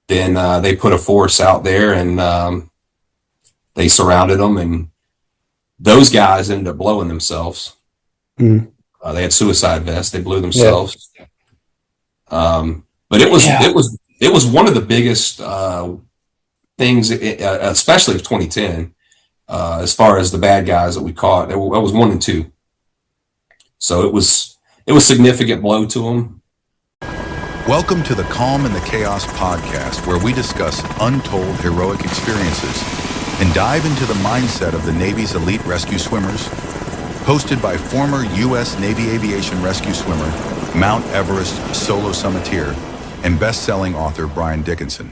then they put a force out there, and they surrounded them, and those guys ended up blowing themselves. Mm. They had suicide vests. They blew Yeah. themselves. But it was one of the biggest things, especially of 2010, as far as the bad guys that we caught. It was 1 and 2, so it was significant blow to them. Welcome to the Calm in the Chaos podcast, where we discuss untold heroic experiences and dive into the mindset of the Navy's elite rescue swimmers. Hosted by former U.S. Navy Aviation Rescue Swimmer, Mount Everest solo summiteer, and best-selling author Brian Dickinson.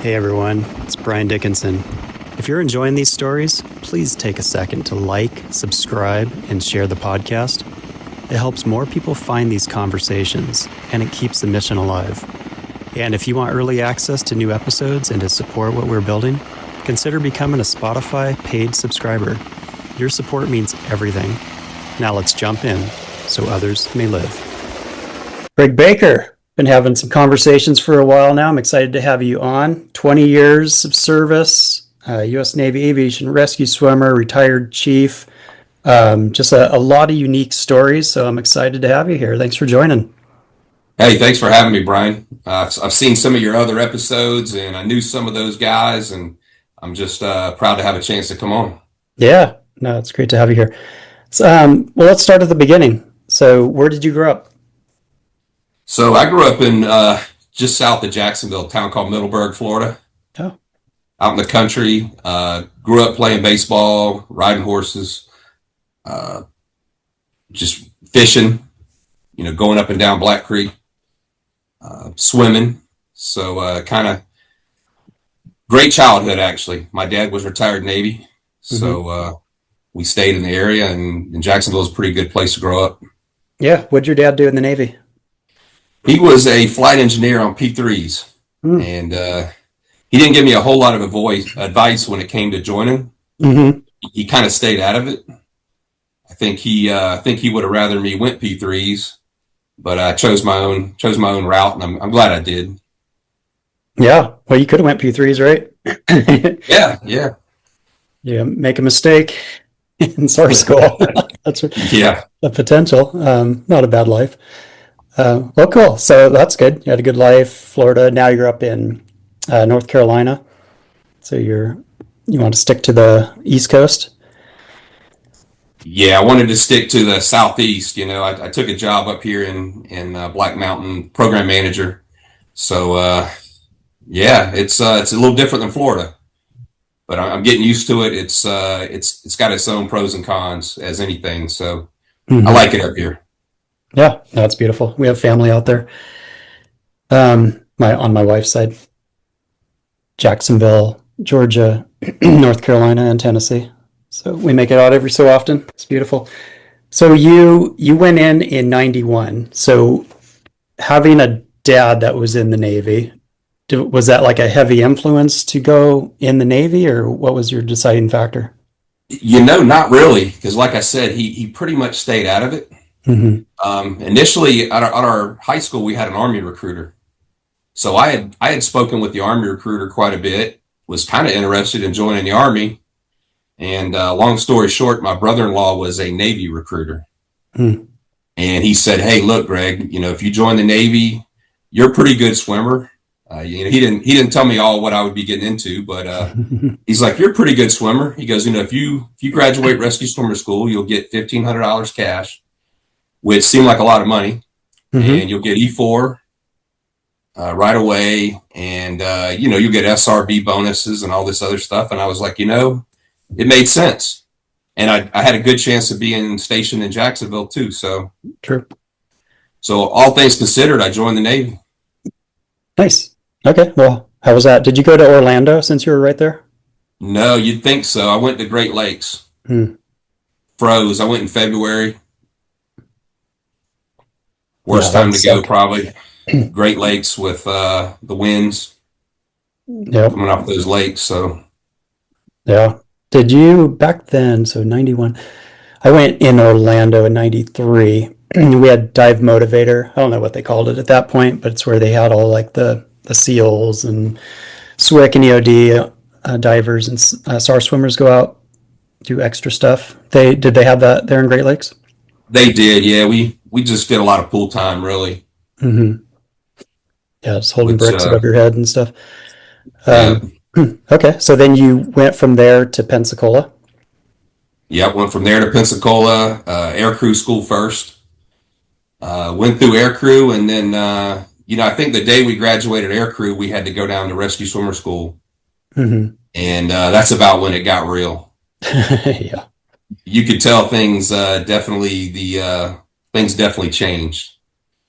Hey everyone, it's Brian Dickinson. If you're enjoying these stories, please take a second to like, subscribe, and share the podcast. It helps more people find these conversations, and it keeps the mission alive. And if you want early access to new episodes and to support what we're building, consider becoming a Spotify paid subscriber. Your support means everything. Now let's jump in so others may live. Greg Baker, been having some conversations for a while now. I'm excited to have you on. 20 years of service, U.S. Navy Aviation Rescue Swimmer, retired chief. Just a lot of unique stories, so I'm excited to have you here. Thanks for joining. Hey, thanks for having me, Brian. I've seen some of your other episodes, and I knew some of those guys, and I'm just proud to have a chance to come on. Yeah, no, it's great to have you here. So, well, let's start at the beginning. So where did you grow up? So I grew up in just south of Jacksonville, a town called Middleburg, Florida. Oh. Out in the country. Grew up playing baseball, riding horses, just fishing, going up and down Black Creek, swimming. So kind of great childhood, actually. My dad was retired Navy, so we stayed in the area, and Jacksonville is a pretty good place to grow up. Yeah. What'd your dad do in the Navy? He was a flight engineer on P-3s, and he didn't give me a whole lot of advice when it came to joining. Mm-hmm. He kind of stayed out of it. I think he would have rather me went P-3s, but I chose my own route, and I'm glad I did. Yeah. Well, you could have went P3s, right? Yeah. Yeah. Make a mistake in SAR School. That's Yeah. a potential. Not a bad life. Well, cool. So that's good. You had a good life, Florida. Now you're up in North Carolina. So you want to stick to the East Coast? Yeah, I wanted to stick to the Southeast. I took a job up here in Black Mountain, program manager. So yeah, it's a little different than Florida, but I'm getting used to it. It's got its own pros and cons as anything. So I like it up here. Yeah, no, it's beautiful. We have family out there. On my wife's side, Jacksonville, Georgia, North Carolina, and Tennessee. So we make it out every so often. It's beautiful. So you went in 91. So having a dad that was in the Navy, was that like a heavy influence to go in the Navy, or what was your deciding factor? Not really, because like I said, he pretty much stayed out of it. Initially at our high school, we had an Army recruiter. So I had spoken with the Army recruiter quite a bit, was kind of interested in joining the Army. And long story short, my brother-in-law was a Navy recruiter. And he said, hey, look, Greg, if you join the Navy, you're a pretty good swimmer. He didn't tell me all what I would be getting into, but he's like, you're a pretty good swimmer. He goes, if you graduate rescue swimmer school, you'll get $1,500 cash, which seemed like a lot of money, and you'll get E4 right away, and you'll get SRB bonuses and all this other stuff. And I was like, it made sense, and I had a good chance of being stationed in Jacksonville too. So true. So all things considered, I joined the Navy. Nice. Okay. Well, how was that? Did you go to Orlando since you were right there? No, you'd think so. I went to Great Lakes. Froze. I went in February. Worst time to go, probably. Great Lakes with the winds coming off those lakes. So yeah. Did you back then? So 91. I went in Orlando in 93. We had Dive Motivator. I don't know what they called it at that point, but it's where they had all like the the SEALs and SWIC and EOD divers and SAR swimmers go out, do extra stuff. Did they have that there in Great Lakes? They did, yeah. We just did a lot of pool time, really. Mm-hmm. Yeah, just holding Which, bricks above your head and stuff. yeah, Okay, so then you went from there to Pensacola. yeah. Went from there to Pensacola, air crew school first. Went through air crew, and then I think the day we graduated air crew, we had to go down to rescue swimmer school, Mm-hmm. and that's about when it got real. Yeah. You could tell things things definitely changed.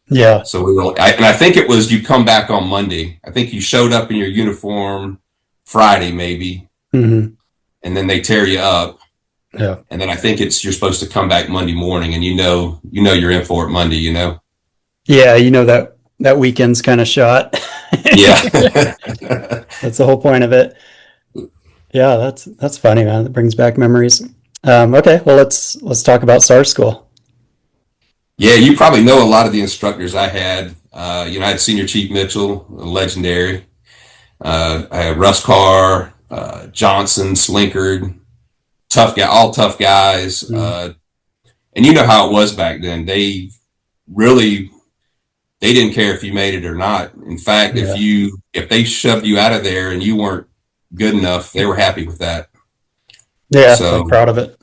Yeah. So and I think it was you come back on Monday. I think you showed up in your uniform Friday maybe, Mm-hmm. and then they tear you up, Yeah. and then I think you're supposed to come back Monday morning, and you're in for it Monday. Yeah, that weekend's kind of shot. Yeah. That's the whole point of it. Yeah, that's funny, man. That brings back memories. Okay, well let's talk about SAR School. Yeah, you probably know a lot of the instructors I had. I had Senior Chief Mitchell, legendary. I had Russ Carr, Johnson, Slinkard, all tough guys. Mm. And you know how it was back then. They didn't care if you made it or not. In fact, Yeah. if they shoved you out of there and you weren't good enough, they were happy with that. Yeah, So I'm proud of it.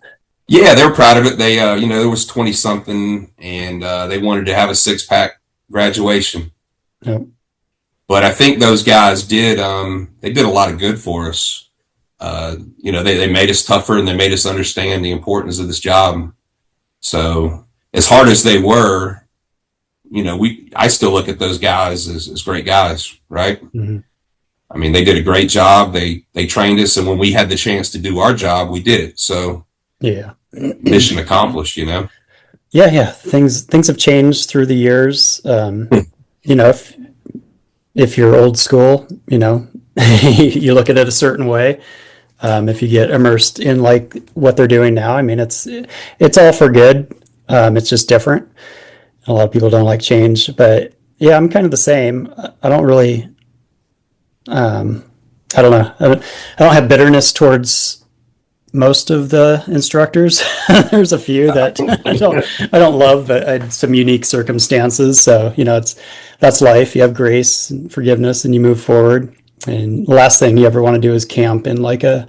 yeah, they were proud of it. They, there was 20 something, and they wanted to have a 6-pack graduation. Yep. But I think those guys they did a lot of good for us. They made us tougher, and they made us understand the importance of this job. So as hard as they were, I still look at those guys as great guys, right? Mm-hmm. I mean, they did a great job. They trained us, and when we had the chance to do our job, we did it. So Yeah. mission accomplished, Yeah. Things have changed through the years. If you're old school, you look at it a certain way. If you get immersed in like what they're doing now, I mean, it's all for good. It's just different. A lot of people don't like change, but yeah, I'm kind of the same. I don't really, I don't know. I don't have bitterness towards most of the instructors. There's a few that I don't love, but I had some unique circumstances. So, that's life. You have grace and forgiveness and you move forward. And the last thing you ever want to do is camp in like a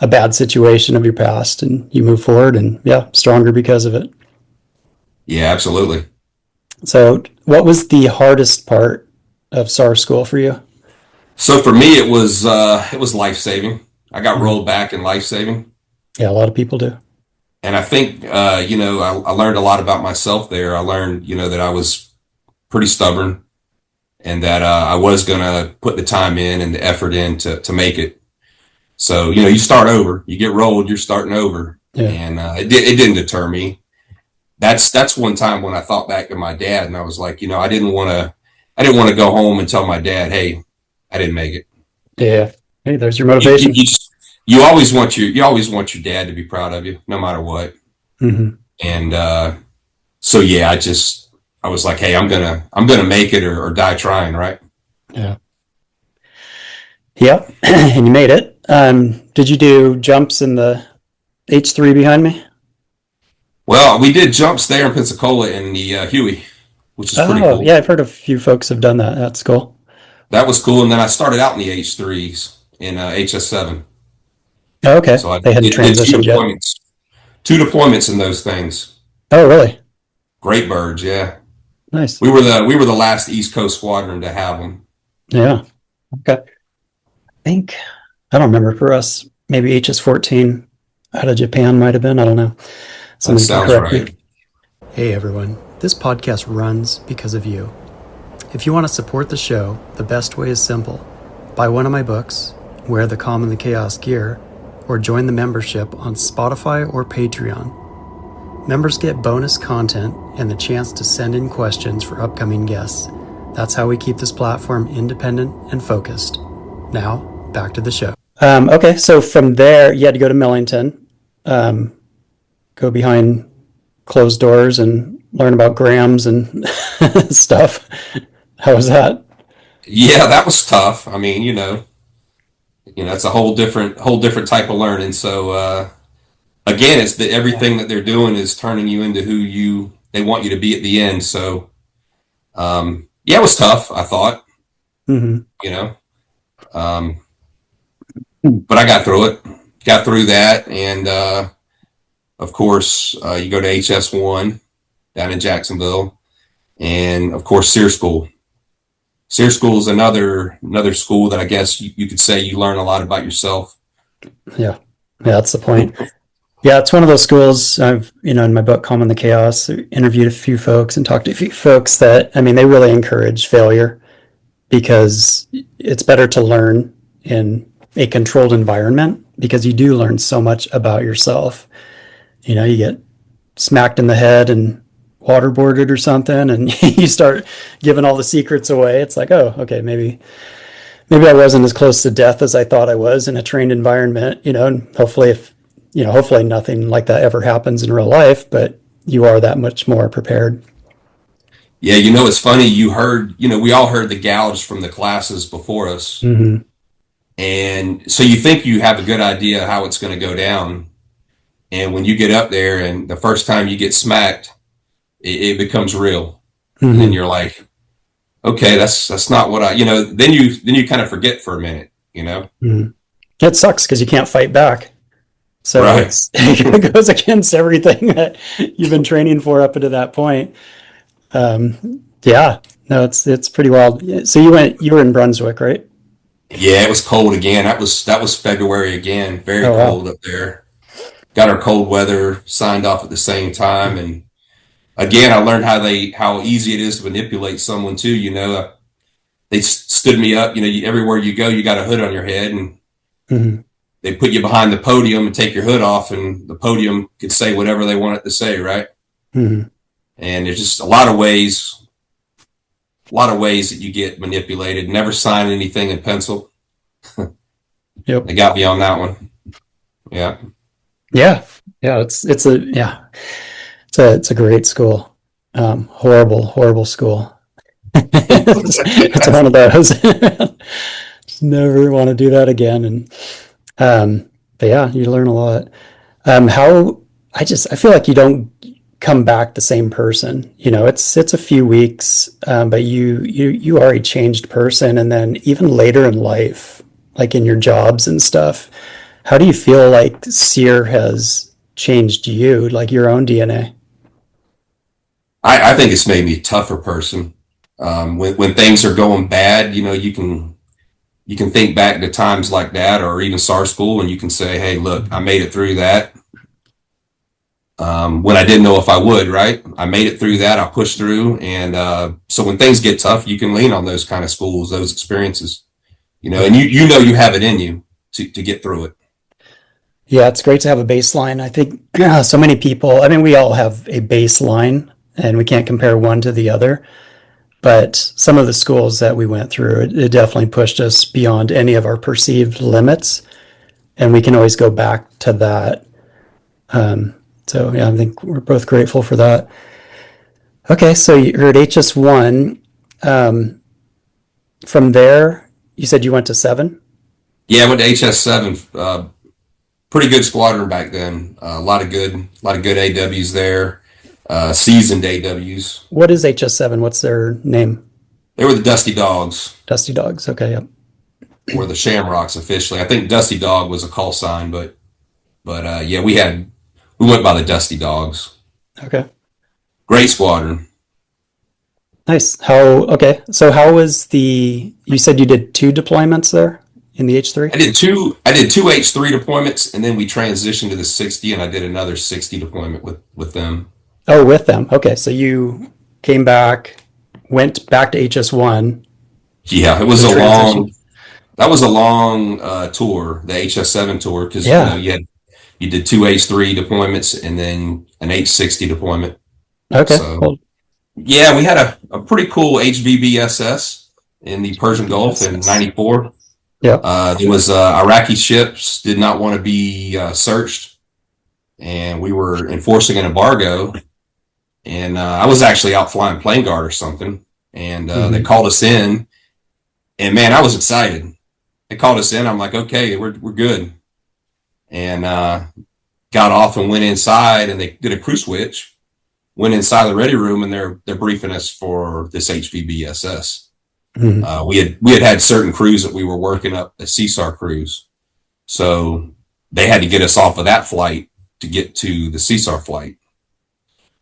bad situation of your past, and you move forward and stronger because of it. Yeah, absolutely. So what was the hardest part of SAR School for you? So for me, it was life-saving. I got rolled back in life-saving. Yeah, a lot of people do. And I think, I learned a lot about myself there. I learned, that I was pretty stubborn, and that I was going to put the time in and the effort in to make it. So, you start over. You get rolled, you're starting over. Yeah. And it didn't deter me. That's one time when I thought back to my dad, and I was like, I didn't want to go home and tell my dad, hey, I didn't make it. Yeah. Hey, there's your motivation. You always want your dad to be proud of you, no matter what. Mm-hmm. And so yeah, I was like, hey, I'm gonna make it or die trying, right? Yeah. Yep. And you made it. Did you do jumps in the H3 behind me? Well, we did jumps there in Pensacola in the Huey, which is pretty cool. Yeah, I've heard a few folks have done that at school. That was cool. And then I started out in the H3s in HS7. Oh, okay. So I They hadn't transitioned yet. Two deployments in those things. Oh, really? Great birds, yeah. Nice. We were the last East Coast squadron to have them. Yeah. Okay. I don't remember for us. Maybe HS14 out of Japan might have been. I don't know. That sounds right. Hey everyone, this podcast runs because of you. If you want to support the show, the best way is simple. Buy one of my books, wear the Calm and the Chaos gear, or join the membership on Spotify or Patreon. Members get bonus content and the chance to send in questions for upcoming guests. That's how we keep this platform independent and focused. Now, back to the show. Okay, so from there, you had to go to Millington. Go behind closed doors and learn about grams and stuff. How was that? Yeah, that was tough. I mean, it's a whole different type of learning. So again, it's that everything that they're doing is turning you into who they want you to be at the end. So yeah, it was tough, I thought, Hmm. you know, um, but I got through that. And of course, you go to HS1 down in Jacksonville, and of course, SEAR School. SEAR School is another school that I guess you could say you learn a lot about yourself. Yeah. Yeah, that's the point. Yeah, it's one of those schools I've, in my book, Calm in the Chaos, interviewed a few folks and talked to a few folks that, I mean, they really encourage failure because it's better to learn in a controlled environment because you do learn so much about yourself. You get smacked in the head and waterboarded or something, and you start giving all the secrets away. It's like, oh, okay, maybe I wasn't as close to death as I thought I was in a trained environment, and hopefully nothing like that ever happens in real life, but you are that much more prepared. Yeah, it's funny. We all heard the gouge from the classes before us. Mm-hmm. And so you think you have a good idea how it's going to go down. And when you get up there and the first time you get smacked, it becomes real. And then Mm-hmm. you're like, okay, that's not what then you kind of forget for a minute, Mm-hmm. It sucks because you can't fight back. So Right. it goes against everything that you've been training for up to that point. Yeah, no, it's pretty wild. So you were in Brunswick, right? Yeah, it was cold again. That was February again. Very Oh, wow. cold up there. Got our cold weather signed off at the same time. And again, I learned how easy it is to manipulate someone too. They stood me up. Everywhere you go, you got a hood on your head, and Mm-hmm. they put you behind the podium and take your hood off, and the podium could say whatever they want it to say, right? Mm-hmm. And there's just a lot of ways that you get manipulated. Never sign anything in pencil. Yep. They got me on that one. Yeah. Yeah. Yeah. It's a great school. Horrible school. It's one of those. Just never want to do that again. But yeah, you learn a lot. How I feel like you don't come back the same person. It's a few weeks, but you are a changed person. And then even later in life, like in your jobs and stuff, how do you feel like SEER has changed you, like your own DNA? I think it's made me a tougher person. When things are going bad, you can think back to times like that, or even SAR School, and you can say, "Hey, look, I made it through that when I didn't know if I would." Right? I made it through that. I pushed through, and so when things get tough, you can lean on those kind of schools, those experiences. And you have it in you to get through it. Yeah, it's great to have a baseline. I think so many people, I mean, we all have a baseline and we can't compare one to the other. But some of the schools that we went through, it definitely pushed us beyond any of our perceived limits. And we can always go back to that. So, yeah, I think we're both grateful for that. Okay, so you're at HS1. Um, from there, you said you went to 7? Yeah, I went to HS7. Pretty good squadron back then. A lot of good AWs there. Seasoned AWs. What is HS7? What's their name? They were the Dusty Dogs, Dusty Dogs. Okay, yep. or the Shamrocks officially. I think Dusty Dog was a call sign, but yeah, we went by the Dusty Dogs. Okay. Great squadron. Nice. Okay. So how was you said you did 2 deployments there in the H3? I did two H3 deployments, and then we transitioned to the 60, and I did another 60 deployment with them. Oh, with them. Okay. So you came back, went back to HS1, Yeah, it was the a transition. long. That was a long tour, the HS7 tour, because Yeah. you did two H3 deployments and then an H60 deployment. Okay. So Well, yeah, we had a pretty cool HVBSS in the Persian Gulf in HVBSS. '94. Yeah. There was Iraqi ships did not want to be searched, and we were enforcing an embargo. And I was actually out flying plane guard or something, and they Hmm. called us in, And man, I was excited. They called us in. I'm like, okay, we're good. And got off and went inside, and they did a crew switch. Went inside the ready room, and they're briefing us for this HVBSS. Mm-hmm. We had certain crews that we were working up as SAR crews, so they had to get us off of that flight to get to the SAR flight.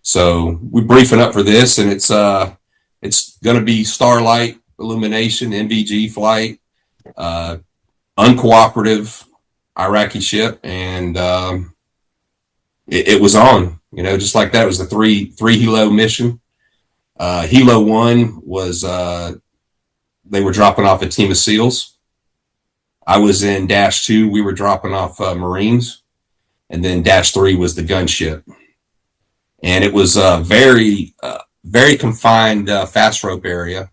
So we're briefing up for this, and it's going to be starlight illumination NVG flight, uncooperative Iraqi ship, and it was on. Just like that. It was the three helo mission. Helo 1 was they were dropping off a team of SEALs. I was in Dash 2. We were dropping off Marines, and then Dash 3 was the gunship. And it was a very confined fast rope area,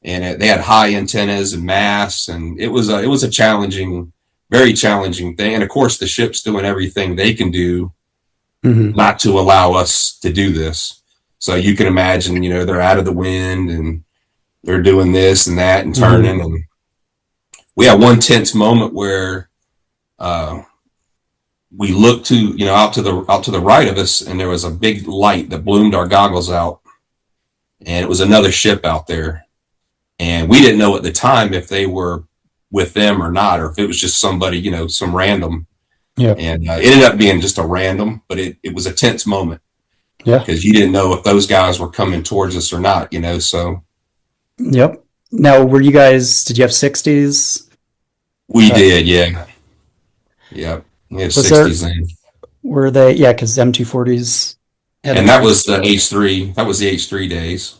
and they had high antennas and masts, and it was a challenging, very challenging thing. And of course, the ship's doing everything they can do not to allow us to do this. So you can imagine, they're out of the wind and they're doing this and that and turning. And we had one tense moment where we looked to, out to the right of us, and there was a big light that bloomed our goggles out, and it was another ship out there. And we didn't know at the time if they were with them or not, or if it was just somebody, some random. Yeah. And it ended up being just a random, but it was a tense moment. Yeah. Because you didn't know if those guys were coming towards us or not, so. Yep. Now, did you have 60s? We did, yeah. Yep. We had 60s then. Were they, yeah, because M240s. And that was the H3. That was the H3 days.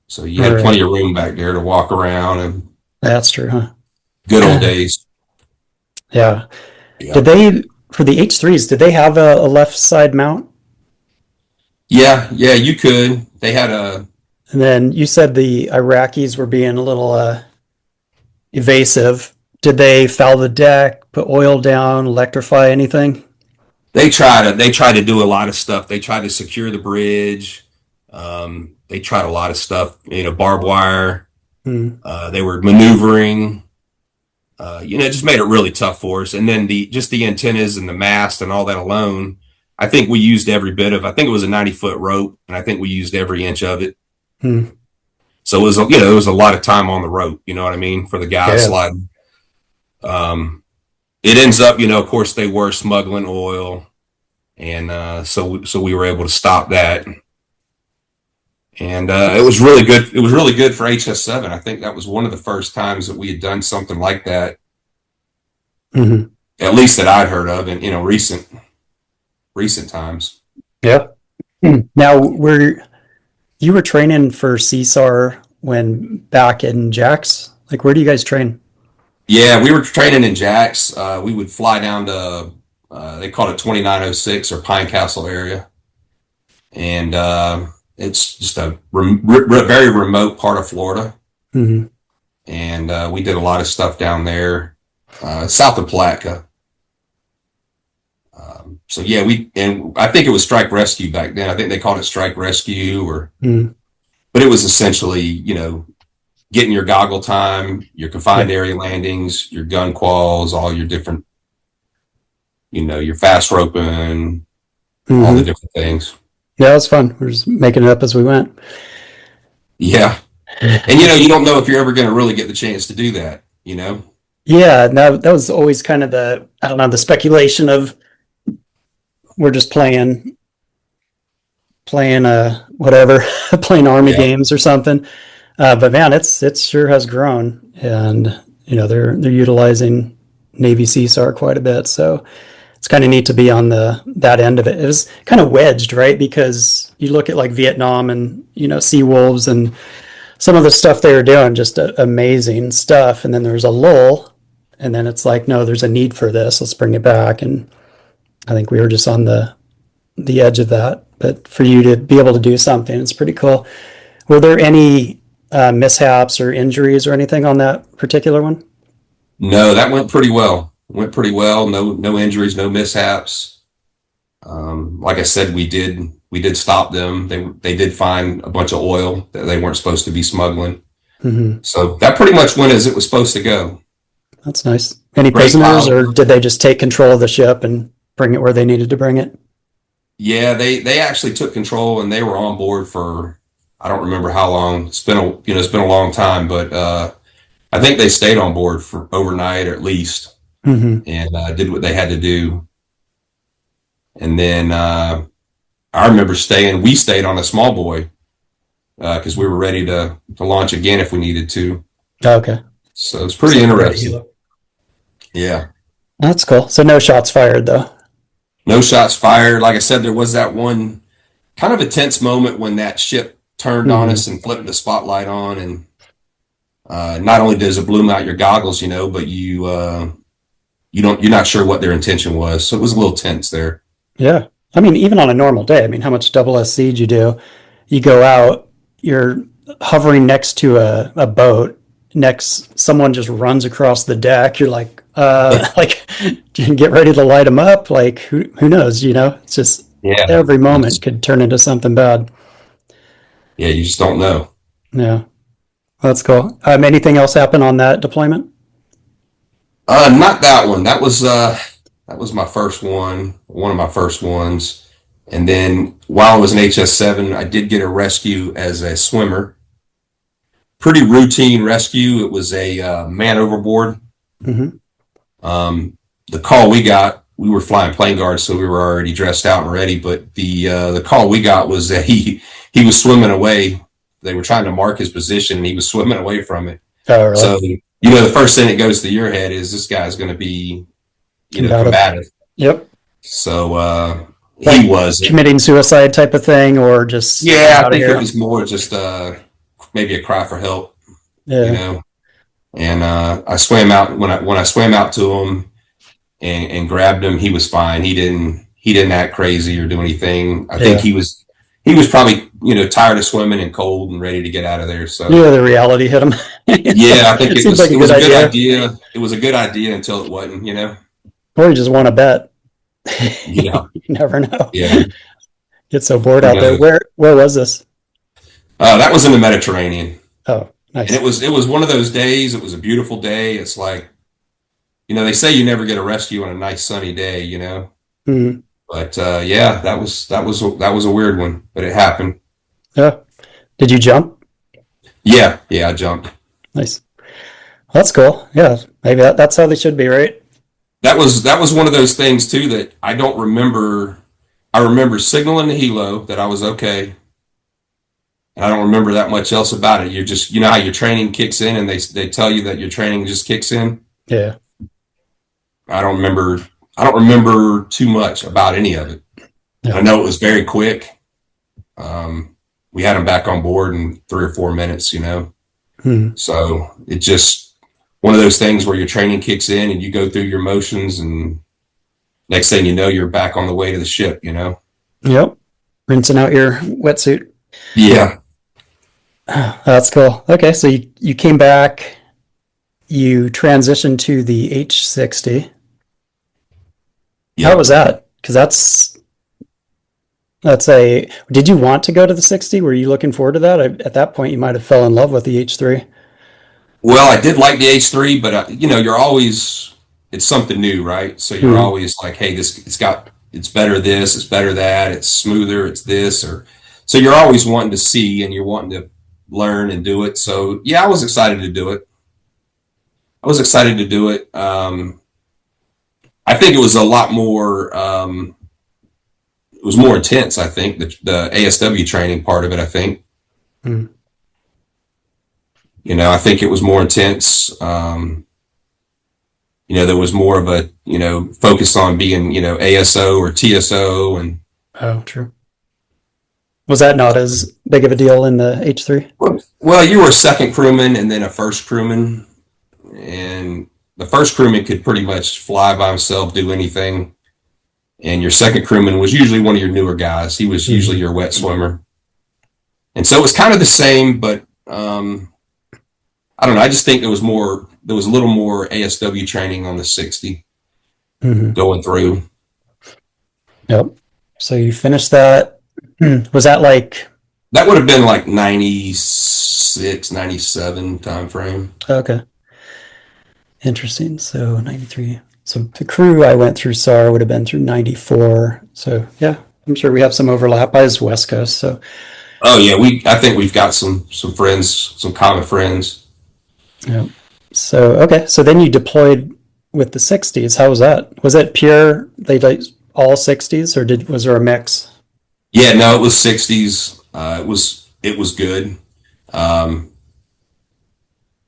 So you had plenty of room back there to walk around. And that's true, huh? Good old days. Yeah. Did they, for the H3s, did they have a left side mount? Yeah, you could. They had a... And then you said the Iraqis were being a little evasive. Did they foul the deck, put oil down, electrify anything? They tried to do a lot of stuff. They tried to secure the bridge. They tried a lot of stuff, barbed wire. They were maneuvering. It just made it really tough for us. And then the antennas and the mast and all that alone, I think we used every bit of. I think it was a 90-foot rope, and I think we used every inch of it. So it was, it was a lot of time on the rope. You know what I mean, for the guys sliding. It ends up, of course, they were smuggling oil, and so we were able to stop that. And it was really good. It was really good for HS7. I think that was one of the first times that we had done something like that, at least that I'd heard of in recent times. Yeah. Now, you were training for SAR when back in Jax? Like, where do you guys train? Yeah, we were training in Jax. We would fly down to, they called it 2906 or Pine Castle area. And it's just a very remote part of Florida. And we did a lot of stuff down there, south of Palatka. So yeah, I think it was Strike Rescue back then. I think they called it Strike Rescue but it was essentially, getting your goggle time, your confined area landings, your gun quals, all your different, your fast roping, all the different things. Yeah, it was fun. We're just making it up as we went. Yeah. And, you don't know if you're ever going to really get the chance to do that, Yeah, that was always kind of the speculation of we're just playing whatever, playing Army games or something. But man, it sure has grown, and they're utilizing Navy SAR quite a bit. So it's kind of neat to be on that end of it. It was kind of wedged, right? Because you look at like Vietnam and Sea Wolves and some of the stuff they were doing, just amazing stuff. And then there's a lull, and then it's like, no, there's a need for this. Let's bring it back. And I think we were just on the edge of that. But for you to be able to do something, it's pretty cool. Were there any mishaps or injuries or anything on that particular one? No, that went pretty well. No injuries, no mishaps. Like I said, we did stop them. They did find a bunch of oil that they weren't supposed to be smuggling. So that pretty much went as it was supposed to go. That's nice. Any Great prisoners, pilot. or did they just take control of the ship and bring it where they needed to bring it? Yeah, they actually took control and they were on board for, I don't remember how long. It's been a long time, but I think they stayed on board for overnight or at least, and did what they had to do. And then I remember we stayed on a small boy because we were ready to launch again if we needed to. Okay. So it's pretty interesting. Yeah. That's cool. So no shots fired, though. No shots fired. Like I said, there was that one kind of a tense moment when that ship turned on us and flipped the spotlight on, and not only does it bloom out your goggles, but you're not sure what their intention was. So it was a little tense there. Yeah. I mean, even on a normal day, how much double S siege you do, you go out, you're hovering next to a boat, someone just runs across the deck. You're like, get ready to light them up. Like, who knows, it's just every moment could turn into something bad. Yeah. You just don't know. Yeah. That's cool. Anything else happen on that deployment? Not that one. That was my first one of my first ones. And then while I was in HS7, I did get a rescue as a swimmer. Pretty routine rescue. It was a man overboard. The call we got, we were flying plane guards, so we were already dressed out and ready. But the call we got was that he was swimming away. They were trying to mark his position, and he was swimming away from it. Oh, really? So the first thing that goes through your head is this guy's going to be combative. Yep. So he was committing suicide type of thing, or just I think it was more just maybe a cry for help. Yeah. And I swam out when I swam out to him and grabbed him. He was fine. He didn't act crazy or do anything. I think he was probably tired of swimming and cold and ready to get out of there. So the reality hit him. I think it was a good idea. It was a good idea until it wasn't. Or you just want to bet. Yeah. You never know. Yeah. Get so bored out there. Where was this? That was in the Mediterranean. Oh, nice. And it was one of those days. It was a beautiful day. It's like, they say you never get a rescue on a nice sunny day, Mm-hmm. But that was a weird one, but it happened. Yeah. Did you jump? Yeah, I jumped. Nice. Well, that's cool. Yeah, maybe that's how they should be, right? That was one of those things too that I don't remember. I remember signaling the helo that I was okay. And I don't remember that much else about it. You're just, how your training kicks in and they tell you that your training just kicks in. Yeah. I don't remember too much about any of it. Yeah. I know it was very quick. We had them back on board in 3 or 4 minutes, So it just one of those things where your training kicks in and you go through your motions, and next thing you know, you're back on the way to the ship, Yep. Rinsing out your wetsuit. Yeah. That's cool. Okay, so you came back, you transitioned to the H-60. Yep. How was that? Because did you want to go to the 60? Were you looking forward to that? At that point, you might have fell in love with the H-3. Well, I did like the H-3, but you're always, it's something new, right? So you're always like, hey, it's better this, it's better that, it's smoother, it's this, so you're always wanting to see and you're wanting to learn and do it. So yeah, I was excited to do it. I think it was a lot more, it was more intense, I think, the ASW training part of it, I think. I think it was more intense. There was more of a, focus on being, ASO or TSO. And oh, true. Was that not as big of a deal in the H-3? Well, you were a second crewman and then a first crewman. And the first crewman could pretty much fly by himself, do anything. And your second crewman was usually one of your newer guys. He was usually your wet swimmer. And so it was kind of the same, but I don't know. I just think there was a little more ASW training on the 60 going through. Yep. So you finished that. Was that like? That would have been like 96 96, 97 time frame. Okay. Interesting. So 93. So the crew I went through SAR would have been through 94. So yeah, I'm sure we have some overlap. I was West Coast, so Oh yeah, I think we've got some friends, some common friends. yeah. So okay, so then you deployed with the 60s. How was that? Was it pure they like all 60s or was there a mix? Yeah, no, it was 60s. It was good. Um,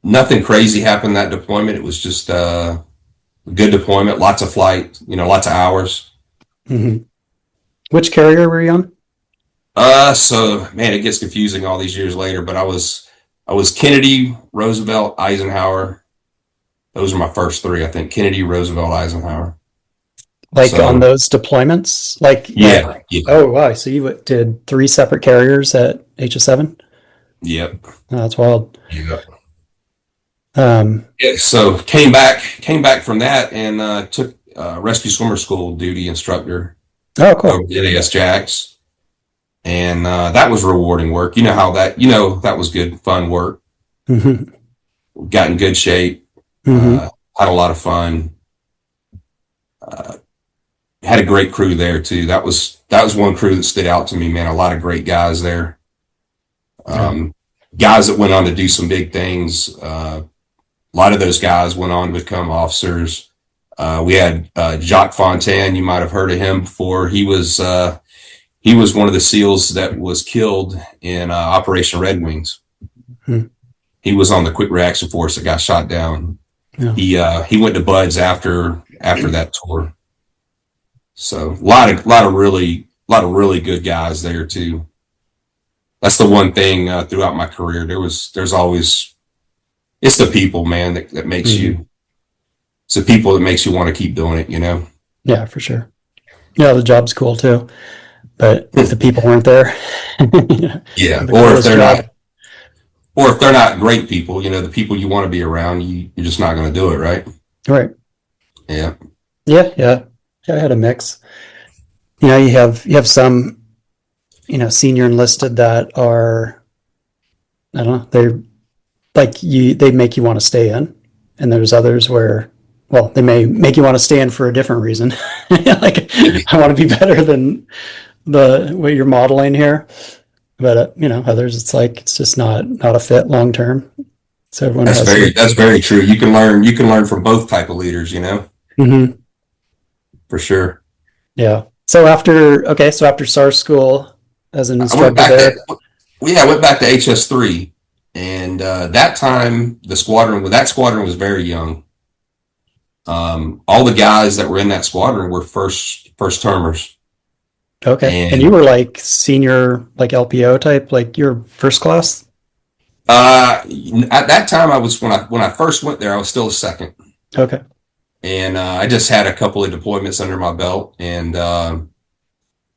Nothing crazy happened that deployment. It was just a good deployment, lots of flight, lots of hours. Hmm. Which carrier were you on? So man, it gets confusing all these years later, but I was Kennedy, Roosevelt, Eisenhower. Those are my first three, I think. Kennedy, Roosevelt, Eisenhower. Like on So those deployments? yeah, yeah, Oh wow, so you did three separate carriers at HS7? yep, Oh, that's wild. yep. Um, Yeah, so came back from that and took rescue swimmer school duty instructor oh over cool. at NAS Jax, and that was rewarding work. You know how that was good, fun work. Hmm. Got in good shape, Hmm. had a lot of fun. Uh, Had a great crew there too. That was one crew that stood out to me, man. A lot of great guys there. Yeah. Um, Guys that went on to do some big things. A lot of those guys went on to become officers. We had Jacques Fontaine. You might have heard of him before. He was one of the SEALs that was killed in Operation Red Wings. Hmm. He was on the quick reaction force that got shot down. Yeah. He went to Buds after that tour. So a lot of really good guys there too. That's the one thing throughout my career. There's always it's the people, man, that makes Hmm. you. It's the people that makes you want to keep doing it. Yeah, for sure. Yeah, the job's cool too. But if the people weren't there, Yeah, the coolest job. or if they're not great people, the people you want to be around, you're just not going to do it, right? Right. Yeah, Yeah, yeah. Yeah, I had a mix. You have some, senior enlisted that are, I don't know, they're like they make you want to stay in. And there's others where, well, they may make you want to stay in for a different reason. Like, I want to be better than what you're modeling here. But others, it's just not a fit long term. So everyone that's has very their. that's very true. You can learn from both type of leaders, Mhm. for sure. Yeah. So after SAR school as an I went instructor back there. to I went back to HS3, and that time that squadron was very young. All the guys that were in that squadron were first termers, Okay. And you and were like senior, like LPO type, like you're first class? at that time I was when I first went there I was still a second, Okay. and I just had a couple of deployments under my belt, and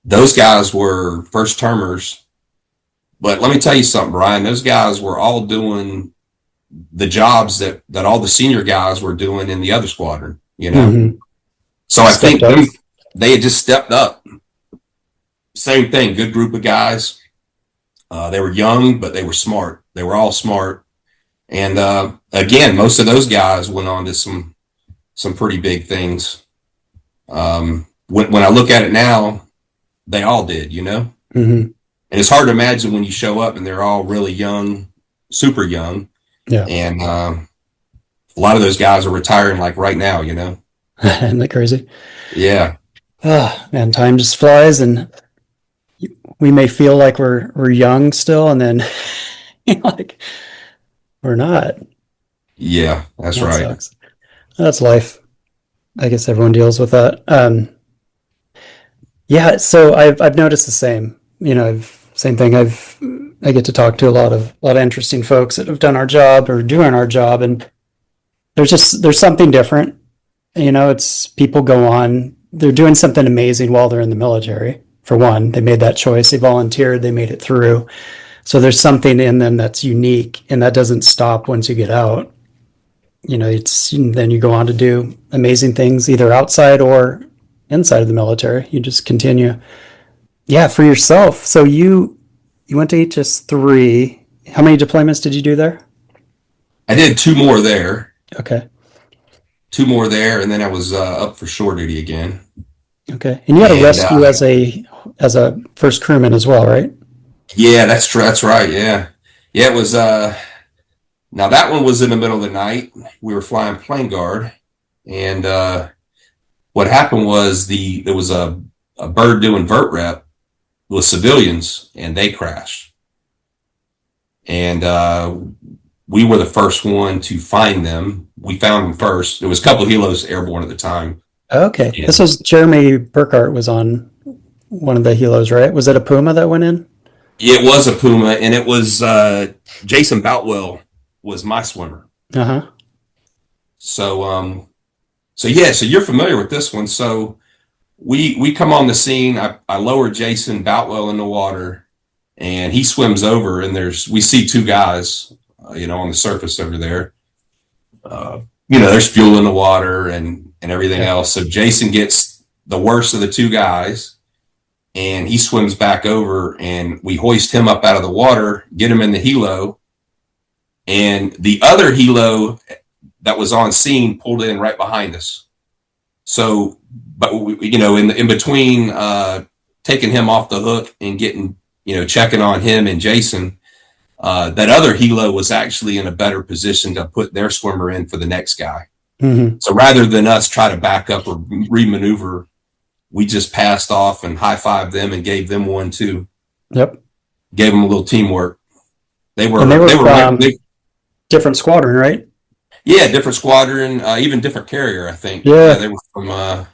those guys were first termers. But let me tell you something, Brian. Those guys were all doing the jobs that all the senior guys were doing in the other squadron. Hmm. So I Stepped think up. they had just stepped up. Same thing, good group of guys. They were young, but they were smart. They were all smart. And again, most of those guys went on to some pretty big things. When I look at it now, they all did. Hmm. And it's hard to imagine when you show up and they're all really young, super young. Yeah. And a lot of those guys are retiring like right now. Isn't that crazy? Yeah. Ah, man, time just flies, and we may feel like we're young still, and then like we're not. Yeah, that's That right. sucks. That's life. I guess everyone deals with that. Yeah, so I've noticed the same. Same thing. I get to talk to a lot of interesting folks that have done our job or doing our job, and there's something different. It's people go on, they're doing something amazing while they're in the military. For one, they made that choice, they volunteered, they made it through. So there's something in them that's unique, and that doesn't stop once you get out. It's then you go on to do amazing things either outside or inside of the military. You just continue. Yeah, for yourself. So you went to HS3. How many deployments did you do there? I did 2 more there. Okay. 2 more there, and then I was up for shore duty again. Okay. And you had a And rescue as a first crewman as well, right? yeah, that's true. That's right. Yeah, yeah. It was. Now that one was in the middle of the night. We were flying plane guard, and what happened was there was a bird doing vert rep with civilians, and they crashed. And we were the first one to find them. We found them first. There was a couple of helos airborne at the time. Okay. And This was Jeremy Burkhart was on one of the helos, right? Was it a Puma that went in? it was a Puma, and it was Jason Boutwell was my swimmer. Uh-huh. So yeah, so you're familiar with this one. So we come on the scene. I lower Jason Boutwell in the water, and he swims over, and we see 2 guys, on the surface over there. There's fuel in the water and everything else. So Jason gets the worst of the 2 guys, and he swims back over, and we hoist him up out of the water, get him in the helo, and the other helo that was on scene pulled in right behind us. So, but in between taking him off the hook and getting, checking on him and Jason, that other helo was actually in a better position to put their swimmer in for the next guy. Mm-hmm. So rather than us try to back up or remaneuver, we just passed off and high-fived them and gave them one too. Yep. Gave them a little teamwork. They were different squadron, right? Yeah, different squadron, even different carrier, I think. Yeah. They were from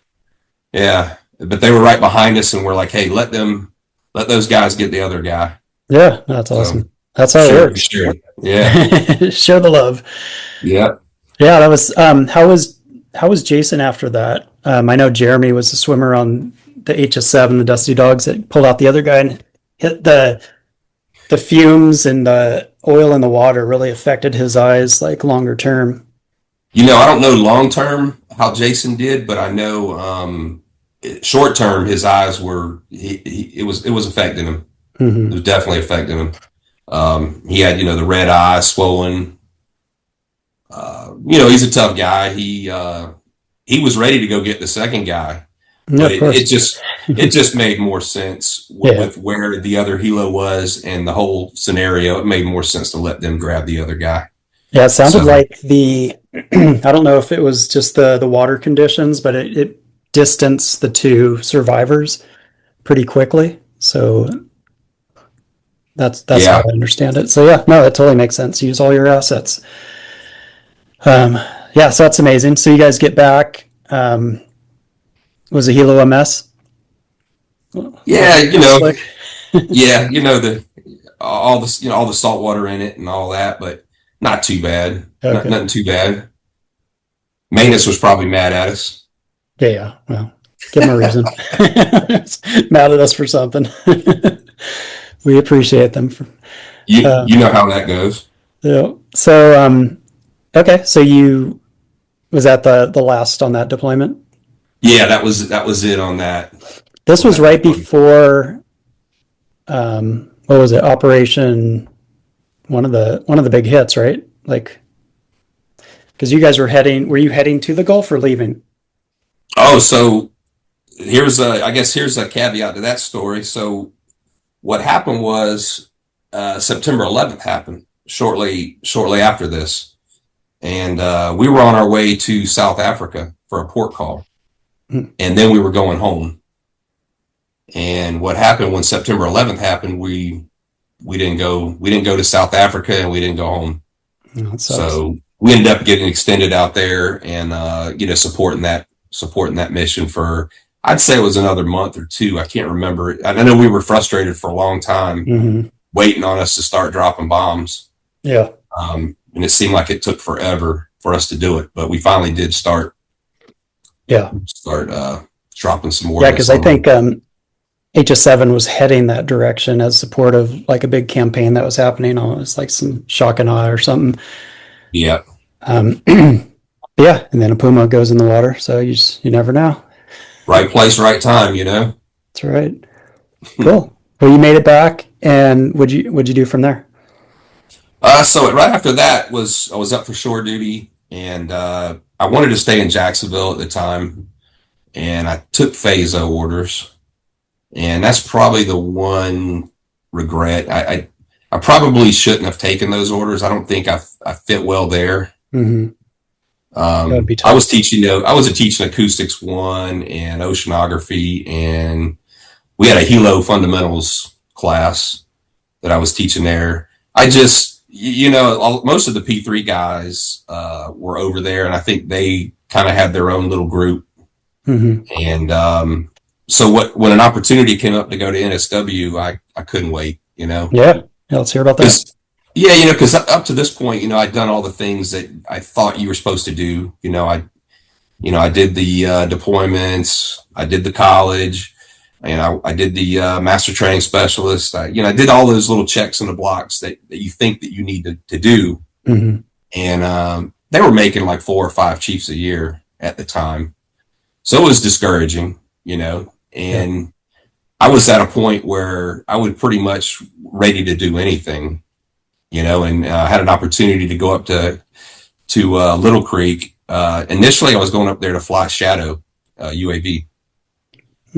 but they were right behind us, and we're like, hey, let those guys get the other guy. Yeah, that's awesome. That's how it works. Sure. Yeah. Share the love. Yeah. Yeah, that was how was Jason after that? I know Jeremy was a swimmer on the HS7, the Dusty Dogs, that pulled out the other guy and hit the fumes and the oil in the water really affected his eyes like longer term. I don't know long term how Jason did, but I know short term his eyes were it was affecting him. Mm-hmm. It was definitely affecting him. He had the red eye swollen. He's a tough guy. He was ready to go get the second guy, but it just made more sense with where the other helo was and the whole scenario. It made more sense to let them grab the other guy. Yeah, it sounded like I don't know if it was just the water conditions, but it distanced the 2 survivors pretty quickly. So that's how I understand it. So yeah, no, that totally makes sense. Use all your assets. Yeah, so that's amazing. So you guys get back. Was the helo a mess? Yeah, all the salt water in it and all that, but not too bad. Okay. Nothing too bad. Manus was probably mad at us. Yeah. Well, give him a reason. Mad at us for something. We appreciate them. You know how that goes. Yeah. So, okay. So was that the last on that deployment? Yeah, that was it on that. This was right before, what was it? Operation, one of the big hits, right? Like, because you guys were you heading to the Gulf or leaving? Oh, so here's a caveat to that story. So what happened was September 11th happened shortly after this, and we were on our way to South Africa for a port call, and then we were going home. And what happened when September 11th happened, we didn't go to South Africa, and we didn't go home. Oh, so we ended up getting extended out there and supporting that mission for, I'd say it was another month or 2. I can't remember. I know we were frustrated for a long time, waiting on us to start dropping bombs. Yeah. And it seemed like it took forever for us to do it, but we finally did start dropping some more. Yeah, because I think HS7 was heading that direction as support of like a big campaign that was happening. It was like some shock and awe or something. Yeah. Yeah, and then a Puma goes in the water, so you never know. Right place, right time, That's right. Cool. Well, you made it back, and what'd you do from there? So right after that I was up for shore duty, and I wanted to stay in Jacksonville at the time, and I took phaso orders, and that's probably the one regret. I probably shouldn't have taken those orders. I don't think I fit well there. Mm-hmm. That'd be tough. I was teaching, I was teaching acoustics one and oceanography, and we had a helo fundamentals class that I was teaching there. I just, most of the P3 guys were over there, and I think they kind of had their own little group. Mm-hmm. And so when an opportunity came up to go to NSW, I couldn't wait, Yeah. Let's hear about that. Yeah, because up to this point, I'd done all the things that I thought you were supposed to do. I did the deployments, I did the college, I did the master training specialist. I did all those little checks in the blocks that you think that you need to do. Mm-hmm. And they were making like 4 or 5 chiefs a year at the time. So it was discouraging, and I was at a point where I was pretty much ready to do anything, and had an opportunity to go up to Little Creek. Initially, I was going up there to fly Shadow UAV,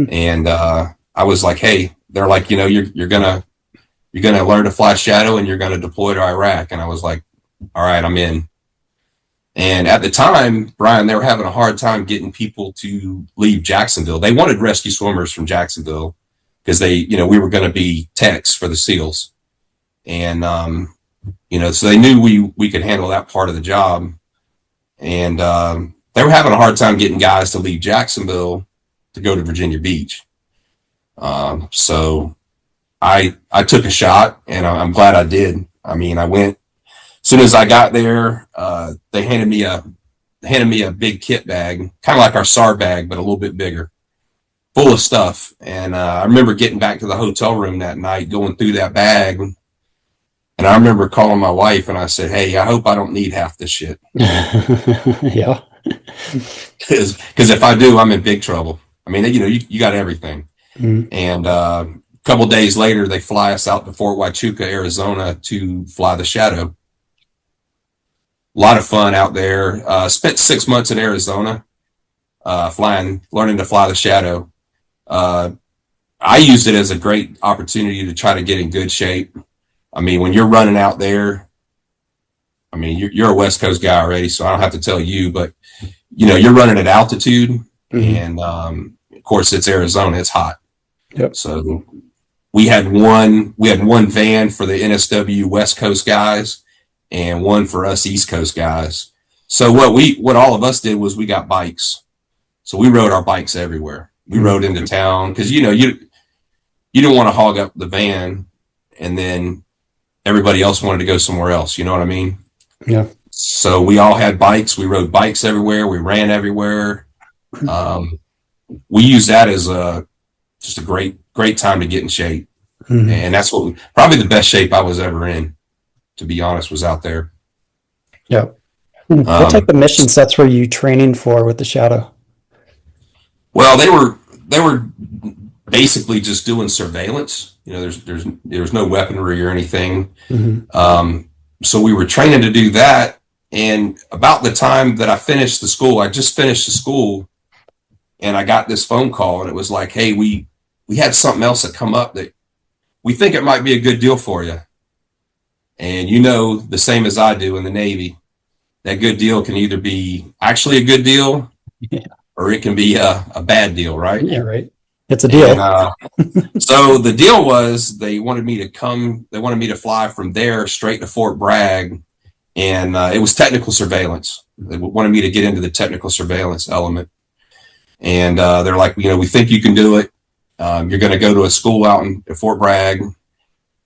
and I was like, "Hey," they're like, you're gonna learn to fly Shadow, and you're gonna deploy to Iraq." And I was like, "All right, I'm in." And at the time, Brian, they were having a hard time getting people to leave Jacksonville. They wanted rescue swimmers from Jacksonville because we were going to be techs for the SEALs, and so they knew we could handle that part of the job. And they were having a hard time getting guys to leave Jacksonville to go to Virginia Beach. So I took a shot, and I'm glad I did. I mean, I went. As soon as I got there, they handed me a big kit bag, kind of like our SAR bag, but a little bit bigger, full of stuff. And I remember getting back to the hotel room that night, going through that bag, and I remember calling my wife, and I said, "Hey, I hope I don't need half this shit." Yeah. Because if I do, I'm in big trouble. I mean, you got everything. Mm-hmm. And a couple days later, they fly us out to Fort Huachuca, Arizona, to fly the Shadow. A lot of fun out there. Spent 6 months in Arizona, learning to fly the Shadow. I used it as a great opportunity to try to get in good shape. I mean, when you're running out there, I mean, you're a West Coast guy already, so I don't have to tell you, but you're running at altitude, mm-hmm. and of course it's Arizona, it's hot. Yep. So we had one van for the NSW West Coast guys, and one for us East Coast guys. So what all of us did was we got bikes. So we rode our bikes everywhere. We rode into town because you don't want to hog up the van, and then everybody else wanted to go somewhere else. You know what I mean? Yeah. So we all had bikes. We rode bikes everywhere. We ran everywhere. We used that as just a great time to get in shape, and that's probably the best shape I was ever in, to be honest, was out there. Yeah. What type of mission sets were you training for with the Shadow? Well, they were basically just doing surveillance. There's no weaponry or anything. Mm-hmm. So we were training to do that. And about the time that I finished the school, I just finished the school, and I got this phone call, and it was like, "Hey, we had something else that come up that we think it might be a good deal for you." And the same as I do in the Navy, that good deal can either be actually a good deal, or it can be a bad deal, right? Yeah, right. It's a deal. And, so the deal was they wanted me to fly from there straight to Fort Bragg, and it was technical surveillance. They wanted me to get into the technical surveillance element. And they're like, we think you can do it. You're going to go to a school out in Fort Bragg.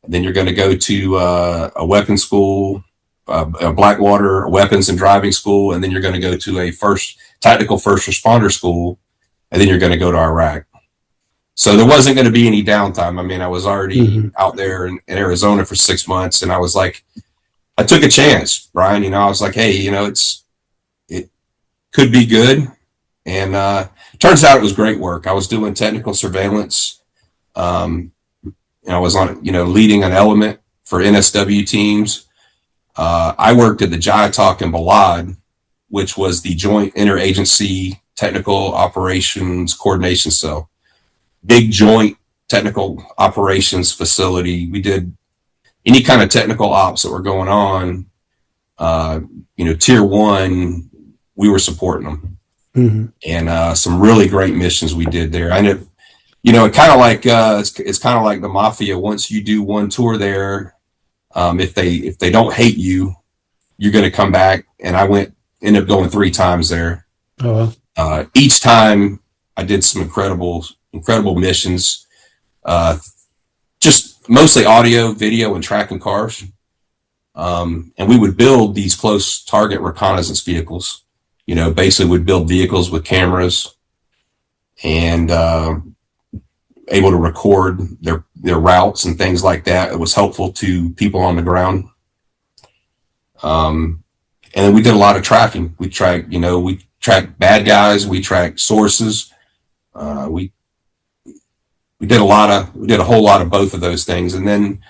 Then you're going to go to a weapons school, a Blackwater weapons and driving school, and then you're going to go to a tactical first responder school, and then you're going to go to Iraq. So there wasn't going to be any downtime. I mean, I was already out there in Arizona for 6 months, and I was like, I took a chance, Brian. I was like, hey, it could be good, and turns out it was great work. I was doing technical surveillance. I was on, leading an element for NSW teams. I worked at the Jayatock in Balad, which was the Joint Interagency Technical Operations Coordination Cell. Big joint technical operations facility. We did any kind of technical ops that were going on. Tier 1, we were supporting them. Mm-hmm. And some really great missions we did there. I know, it kind of like it's kind of like the mafia. Once you do one tour there, if they don't hate you, you're going to come back. And I ended up going 3 times there. Oh, wow. Each time I did some incredible missions, just mostly audio, video, and tracking cars. And we would build these close target reconnaissance vehicles. Basically would build vehicles with cameras and able to record their routes and things like that. It was helpful to people on the ground. And then we did a lot of tracking. We tracked bad guys. We tracked sources. We did a whole lot of both of those things. And then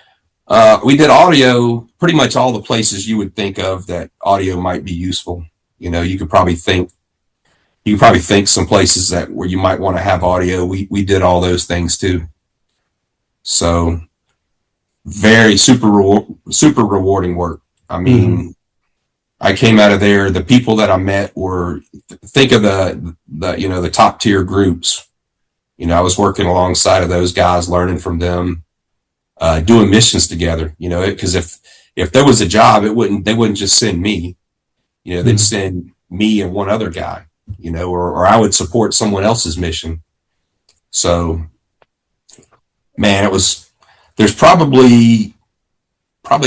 we did audio, pretty much all the places you would think of that audio might be useful. You could probably think some places where you might want to have audio. We did all those things too. So very super rewarding work. I mean, I came out of there. The people that I met think of the top tier groups. I was working alongside of those guys, learning from them, doing missions together. Because if there was a job, they wouldn't just send me. They'd send me and one other guy. Or I would support someone else's mission. So, man, there's probably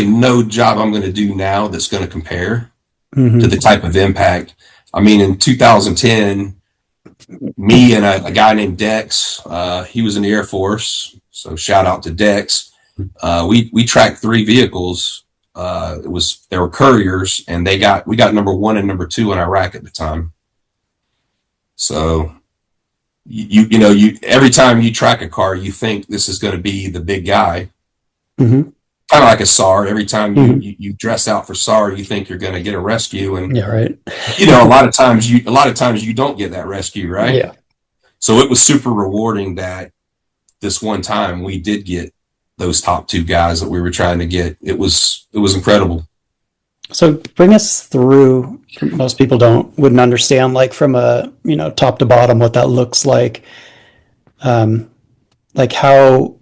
no job I'm going to do now that's going to compare to the type of impact. I mean, in 2010, me and a guy named Dex, he was in the Air Force, so shout out to Dex. We tracked 3 vehicles. They were couriers, and we got number 1 and number 2 in Iraq at the time. So you every time you track a car, you think this is going to be the big guy. Mm-hmm. Kind of like a SAR. Every time you dress out for SAR, you think you're going to get a rescue, and yeah, right. A lot of times you don't get that rescue, right? Yeah. So it was super rewarding that this one time we did get those top 2 guys that we were trying to get. It was incredible. So bring us through. Most people wouldn't understand, like, from a top to bottom, what that looks like. Like how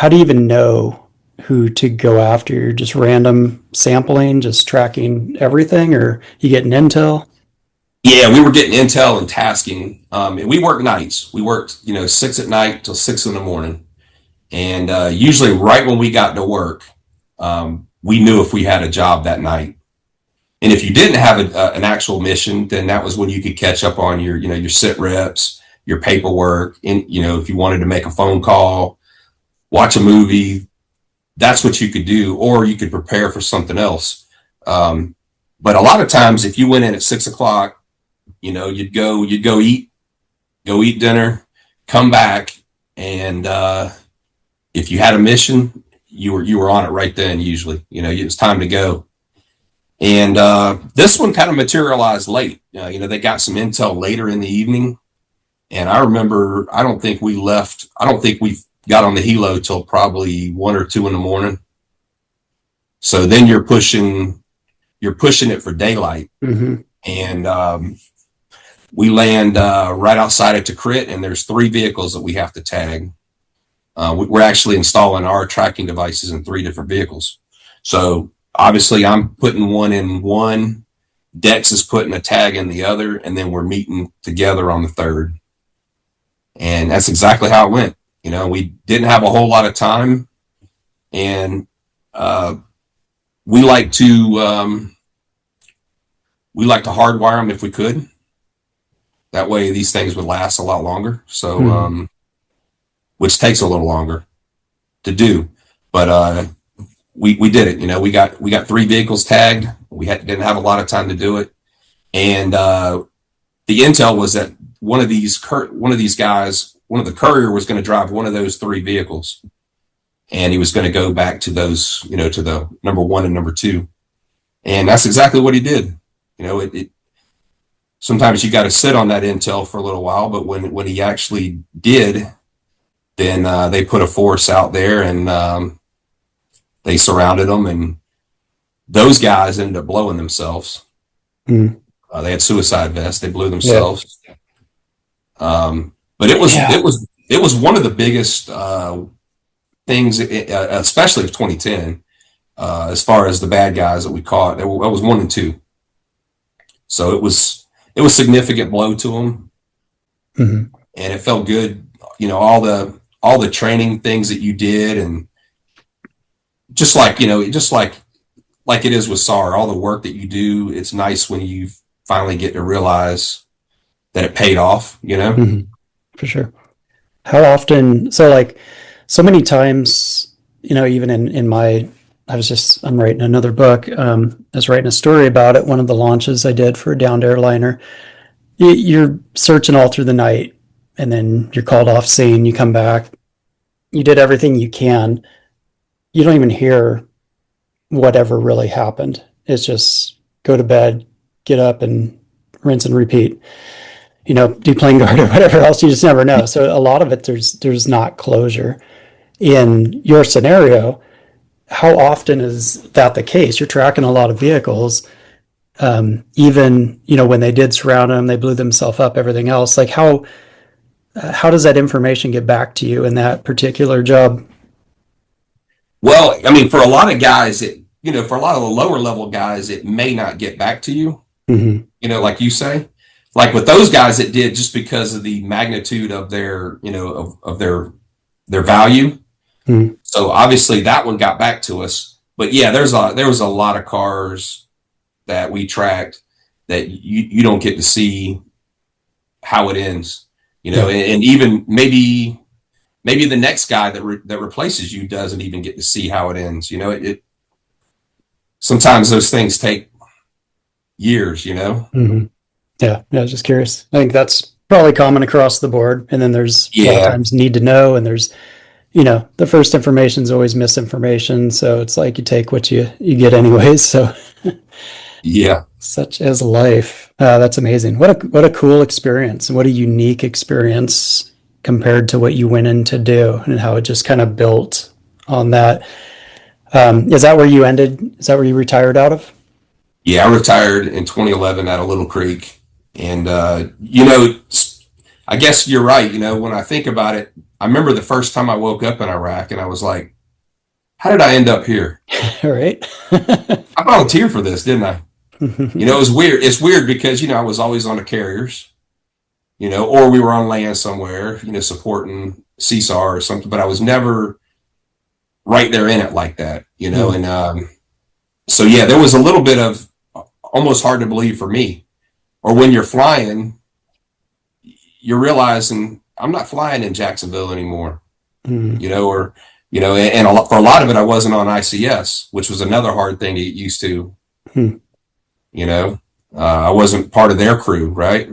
do you even know who to go after? You're just random sampling, just tracking everything, or you getting intel? Yeah, we were getting intel and tasking. And we worked nights. We worked 6 at night till 6 in the morning. And usually right when we got to work, we knew if we had a job that night. And if you didn't have an actual mission, then that was when you could catch up on your sit reps, your paperwork, and if you wanted to make a phone call, watch a movie, that's what you could do, or you could prepare for something else. But a lot of times, if you went in at 6 o'clock, you'd go eat dinner, come back, and if you had a mission, you were on it right then. Usually, it was time to go. And this one kind of materialized late. They got some intel later in the evening, and I remember I don't think we got on the helo till probably 1 or 2 in the morning. So then you're pushing it for daylight. Mm-hmm. And we land right outside of Tikrit, and there's 3 vehicles that we have to tag. We're actually installing our tracking devices in 3 different vehicles. So obviously I'm putting one in one, Dex is putting a tag in the other, and then we're meeting together on the 3rd. And that's exactly how it went. We didn't have a whole lot of time, and we like to hardwire them if we could. That way these things would last a lot longer. So, which takes a little longer to do, but we did it. We got 3 vehicles tagged. We didn't have a lot of time to do it, and the intel was that one of these guys. One of the courier was going to drive one of those 3 vehicles, and he was going to go back to those, to the number 1 and number 2. And that's exactly what he did. Sometimes you got to sit on that intel for a little while, but when he actually did, then they put a force out there, and they surrounded them, and those guys ended up blowing themselves. Mm. They had suicide vests. They blew themselves. Yeah. But it was one of the biggest things, especially of 2010, as far as the bad guys that we caught. It was 1 and 2, so it was a significant blow to them, and it felt good. All the training things that you did, and just like it is with SAR, all the work that you do, it's nice when you finally get to realize that it paid off, For sure. How often, so many times, even in my, I'm writing another book. I was writing a story about it. One of the launches I did for a downed airliner, you're searching all through the night, and then you're called off scene, you come back, you did everything you can. You don't even hear whatever really happened. It's just go to bed, get up, and rinse and repeat. Do plane guard or whatever else. You just never know. So a lot of it, there's not closure. In your scenario, how often is that the case? You're tracking a lot of vehicles. Even when they did surround them, they blew themselves up. Everything else, like how does that information get back to you in that particular job? Well, I mean, for a lot of guys, for a lot of the lower level guys, it may not get back to you. Like you say. Like with those guys, it did, just because of the magnitude of their, of their value. So obviously that one got back to us. But yeah, there was a lot of cars that we tracked that you don't get to see how it ends, and even maybe the next guy that replaces you doesn't even get to see how it ends. Sometimes those things take years, Yeah, I was just curious. I think that's probably common across the board. And then there's a lot of times need to know, and there's, the first information is always misinformation. So it's like you take what you get anyways. So yeah, such as life. That's amazing. What a cool experience. What a unique experience compared to what you went in to do, and how it just kind of built on that. Is that where you ended? Is that where you retired out of? Yeah, I retired in 2011 out of Little Creek. And, I guess you're right. When I think about it, I remember the first time I woke up in Iraq, and I was like, how did I end up here? All right. I volunteered for this, didn't I? It was weird. It's weird because, I was always on the carriers, or we were on land somewhere, supporting CSAR or something, but I was never right there in it like that, and so yeah, there was a little bit of almost hard to believe for me. Or when you're flying, you're realizing I'm not flying in Jacksonville anymore, and for a lot of it, I wasn't on ICS, which was another hard thing to get used to. I wasn't part of their crew, right?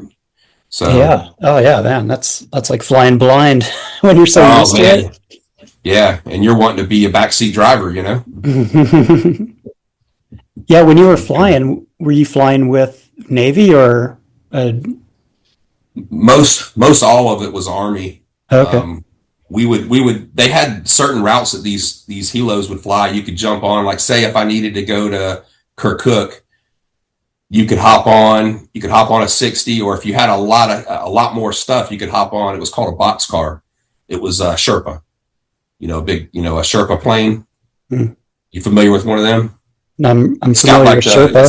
So yeah, oh yeah, man, that's like flying blind when you're so used to it. Yeah, and you're wanting to be a backseat driver, Yeah, when you were flying, were you flying with Navy or? Most all of it was Army. Okay. They had certain routes that these helos would fly. You could jump on, like say if I needed to go to Kirkuk, you could hop on a 60, or if you had a lot more stuff, you could hop on. It was called a boxcar. It was a Sherpa, a Sherpa plane. You familiar with one of them? I'm familiar with Sherpa.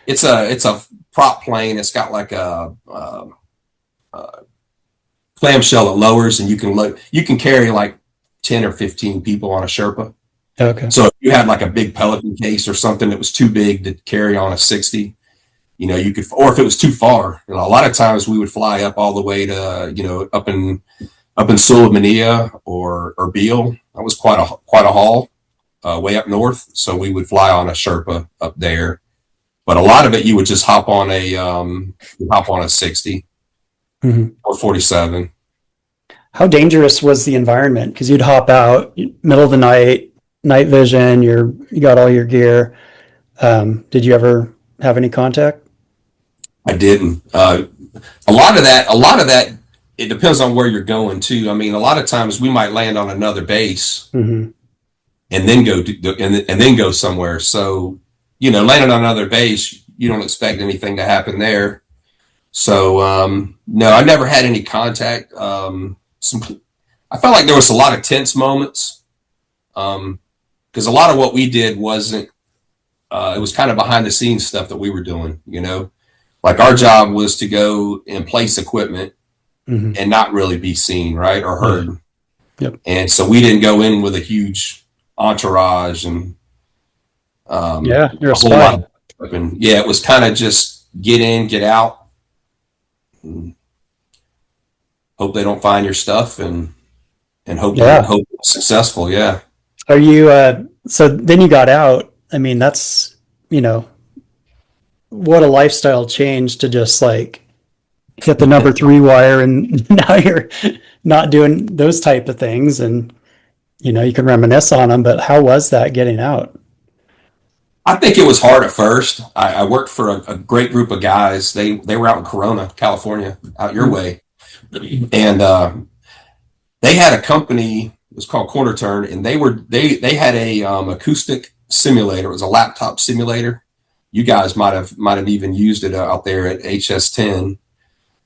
It's a prop plane. It's got like a clamshell that lowers, and you can carry like 10 or 15 people on a Sherpa. Okay. So if you had like a big Pelican case or something that was too big to carry on a 60, you could, or if it was too far, a lot of times we would fly up all the way to, up in Sulaymaniyah or Erbil. That was quite a haul, way up north. So we would fly on a Sherpa up there, but a lot of it, you would just hop on a 60 or 47. How dangerous was the environment? Because you'd hop out middle of the night vision, you got all your gear. Did you ever have any contact? I didn't. A lot of that, it depends on where you're going too. I mean, a lot of times we might land on another base Mm-hmm. and then and then go somewhere. So, landing on another base, you don't expect anything to happen there. So, no, I never had any contact. I felt like there was a lot of tense moments because a lot of what we did wasn't. It was kind of behind the scenes stuff that we were doing. Like our job was to go and place equipment Mm-hmm. and not really be seen, right, or heard. Yep. And so we didn't go in with a huge entourage and Yeah, you're a whole lot spy. of equipment. Yeah, it was kind of just get in, get out, and hope they don't find your stuff, and Yeah. hope it's successful. Yeah. Are you, so then you got out. I mean, that's, you know, what a lifestyle change to just like hit the number three wire and now you're not doing those type of things. And, you know, you can reminisce on them, but how was that getting out? I think it was hard at first. I worked for a great group of guys. They were out in Corona, California, out your way, and they had a company. It was called Corner Turn, and they had a acoustic simulator. It was a laptop simulator. You guys might have even used it out there at HS10.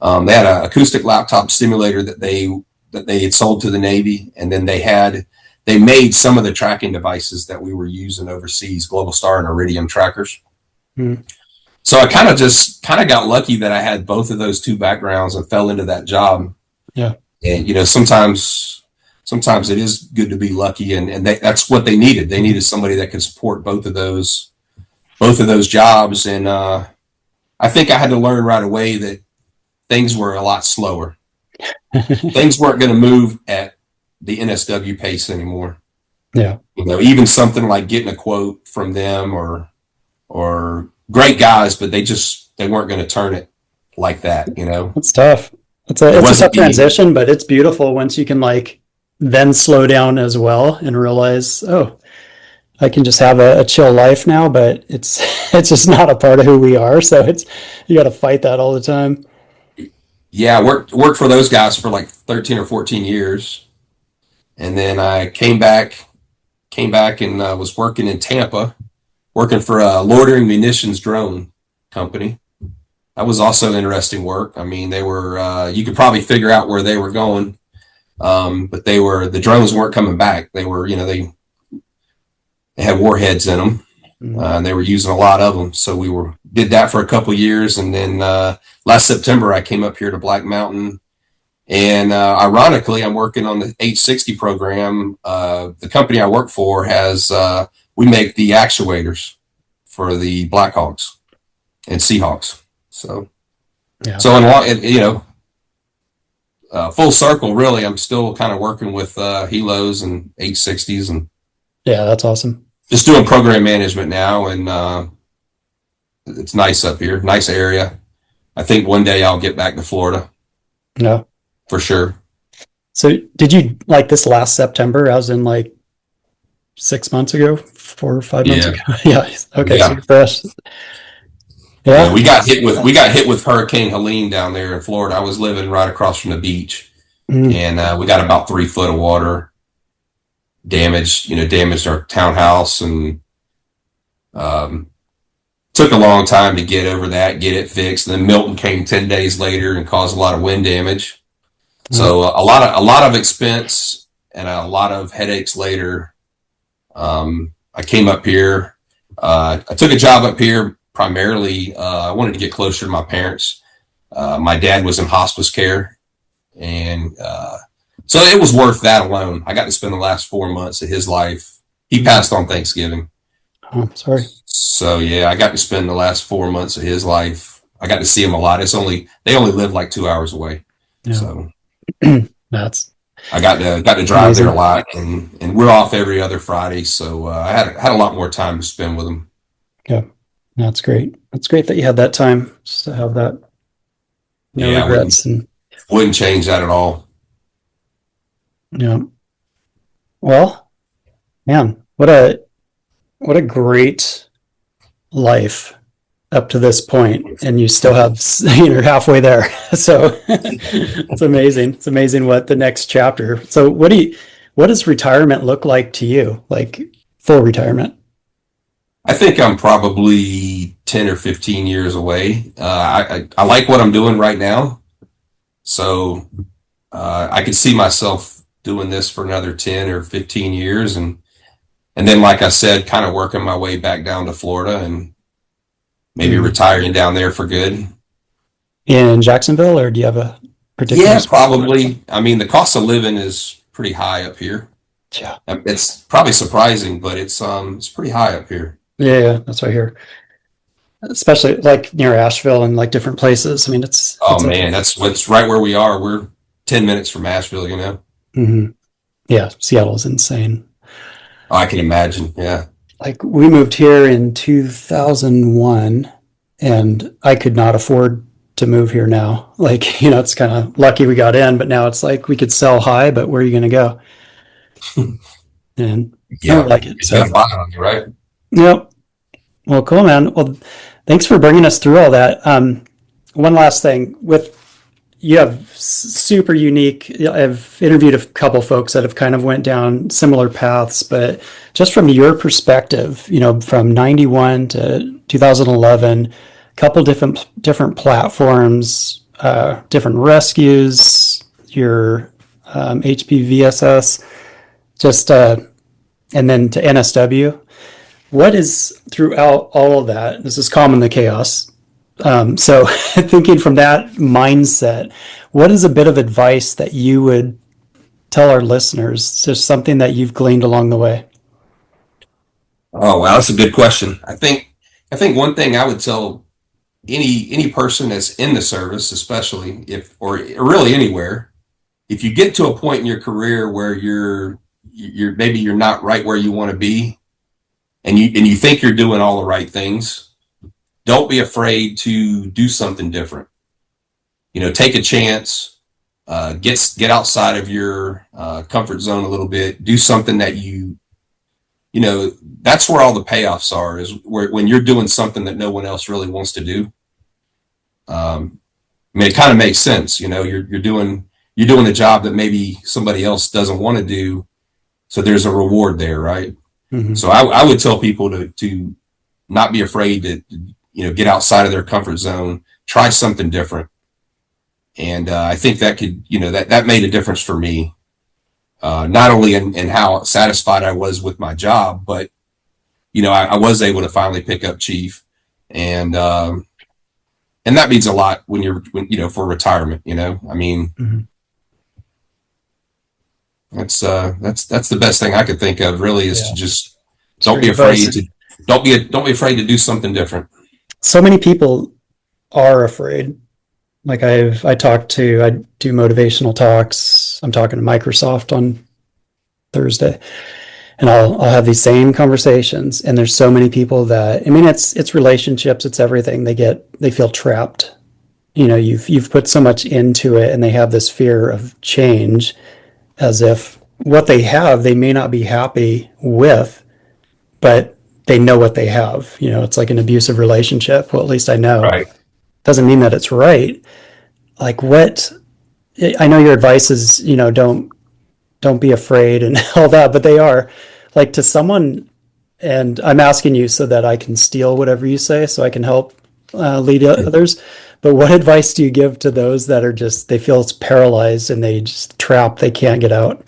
They had an acoustic laptop simulator that they had sold to the Navy, and then they made some of the tracking devices that we were using overseas, Global Star and Iridium trackers. Mm. So I kind of got lucky that I had both of those two backgrounds and fell into that job. Yeah. And sometimes it is good to be lucky, and that's what they needed. They needed somebody that could support both of those jobs. And I think I had to learn right away that things were a lot slower. Things weren't going to move at the NSW pace anymore. Yeah. Even something like getting a quote from them or great guys, but they weren't going to turn it like that. It's tough. It's a tough transition, but it's beautiful once you can like then slow down as well and realize, oh, I can just have a chill life now, but it's just not a part of who we are. So you got to fight that all the time. Yeah, I worked for those guys for like 13 or 14 years. And then I came back and was working in Tampa, working for a loitering munitions drone company. That was also interesting work. I mean, they were, you could probably figure out where they were going. But the drones weren't coming back. They were, they had warheads in them. And they were using a lot of them. So did that for a couple of years. And then last September, I came up here to Black Mountain. And ironically, I'm working on the 860 program. The company I work for we make the actuators for the Blackhawks and Seahawks. So, Yeah. so full circle, really, I'm still kind of working with helos and 860s and Yeah, that's awesome. just doing program management now. And it's nice up here, nice area. I think one day I'll get back to Florida. No. For sure. So did you like this last September? I was in like 6 months ago, 4 or 5 months ago. Yeah. Okay. Yeah. So you're fresh. Yeah. We got hit with Hurricane Helene down there in Florida. I was living right across from the beach, and we got about 3 foot of water damaged our townhouse, and took a long time to get over that, get it fixed. And then Milton came 10 days later and caused a lot of wind damage. So a lot of expense and a lot of headaches later. I came up here. I took a job up here primarily. I wanted to get closer to my parents. My dad was in hospice care, and so it was worth that alone. I got to spend the last 4 months of his life. He passed on Thanksgiving. Oh, sorry. So yeah, I got to spend the last 4 months of his life. I got to see him a lot. They only live like 2 hours away. Yeah. So That's I got to drive amazing. There a lot, and we're off every other Friday, so I had a lot more time to spend with them. Yeah, that's great. That's great that you had that time just to have that. No regrets. Wouldn't change that at all. Yeah. Well, man, what a great life up to this point, and you still have, you're halfway there. So it's amazing. It's amazing what the next chapter. So what does retirement look like to you? Like full retirement? I think I'm probably 10 or 15 years away. I like what I'm doing right now. So I could see myself doing this for another 10 or 15 years. And then, like I said, kind of working my way back down to Florida and maybe retiring down there for good. In Jacksonville, or do you have a particular? Yeah, probably. I mean, the cost of living is pretty high up here. Yeah. It's probably surprising, but it's pretty high up here. Yeah, that's what I hear. Especially like near Asheville and like different places. I mean, it's man, that's what's right where we are. We're 10 minutes from Asheville, you know. Mm-hmm. Yeah, Seattle is insane. Oh, I can imagine. Yeah. Like we moved here in 2001, and I could not afford to move here now. Like, it's kind of lucky we got in, but now it's like we could sell high, but where are you going to go? And Yeah, I don't like it. It's got a fire on you, right? Yep. Well, cool, man. Well, thanks for bringing us through all that. One last thing, you have super unique. I've interviewed a couple folks that have kind of went down similar paths, but just from your perspective, from 91 to 2011, a couple different platforms, different rescues, your HVBSS, and then to NSW. What is throughout all of that? This is common the chaos. So thinking from that mindset, what is a bit of advice that you would tell our listeners? Just something that you've gleaned along the way. Oh, wow, that's a good question. I think one thing I would tell any person that's in the service, especially or really anywhere, if you get to a point in your career where you're maybe you're not right where you want to be, and you think you're doing all the right things, don't be afraid to do something different. Take a chance, get outside of your comfort zone a little bit, do something that that's where all the payoffs are, is when you're doing something that no one else really wants to do. It kind of makes sense. You're doing a job that maybe somebody else doesn't want to do. So there's a reward there, right? Mm-hmm. So I would tell people to not be afraid to, get outside of their comfort zone, try something different. And I think that could, that made a difference for me, not only in how satisfied I was with my job, but, I was able to finally pick up chief, and that means a lot when for retirement, I mean, mm-hmm. That's the best thing I could think of, really, is to just don't be afraid to do something different. So many people are afraid. Like I do motivational talks. I'm talking to Microsoft on Thursday, and I'll have these same conversations. And there's so many people that, it's relationships, it's everything. They feel trapped. You've put so much into it, and they have this fear of change, as if what they have, they may not be happy with, but they know what they have. It's like an abusive relationship. Well, at least I know. Right. Doesn't mean that it's right. Like I know your advice is, don't be afraid and all that, but they are like to someone, and I'm asking you so that I can steal whatever you say so I can help lead others. But what advice do you give to those that are they feel it's paralyzed and they just trapped, they can't get out?